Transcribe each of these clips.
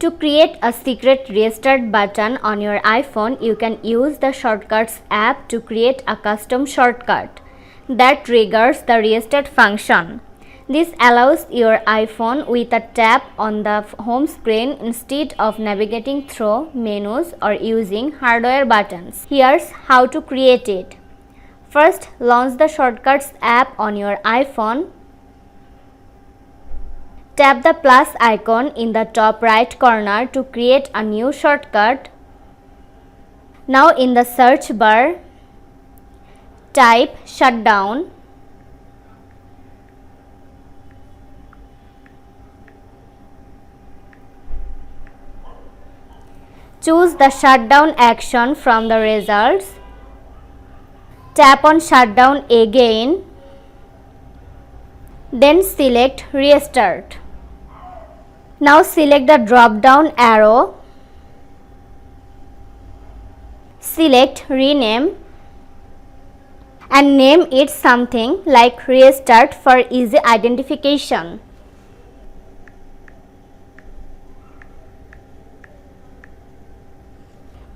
To create a secret restart button on your iPhone, you can use the Shortcuts app to create a custom shortcut that triggers the restart function. This allows your iPhone with a tap on the home screen instead of navigating through menus or using hardware buttons. Here's how to create it. First, launch the Shortcuts app on your iPhone. Tap the plus icon in the top right corner to create a new shortcut. Now in the search bar, type shutdown. Choose the shutdown action from the results. Tap on shutdown again. Then select restart. Now select the drop down arrow. Select rename and name it something like restart for easy identification.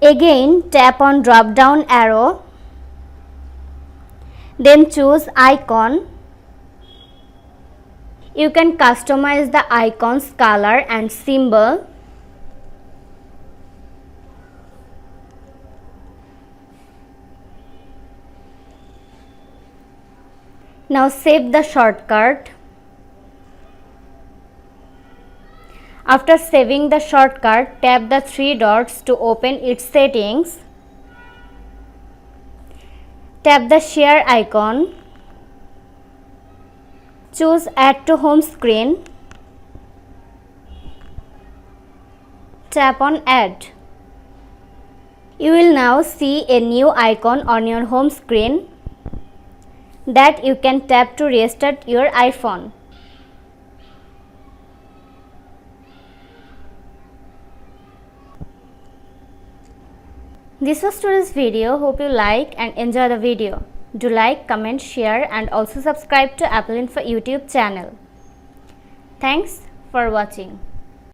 Again tap on drop down arrow. Then choose icon. You can customize the icon's color and symbol. Now save the shortcut. After saving the shortcut, tap the three dots to open its settings. Tap the share icon. Choose Add to Home Screen. Tap on Add. You will now see a new icon on your home screen that you can tap to restart your iPhone. This was today's video. Hope you like and enjoy the video. Do like, comment, share and also subscribe to Apple Info YouTube channel. Thanks for watching.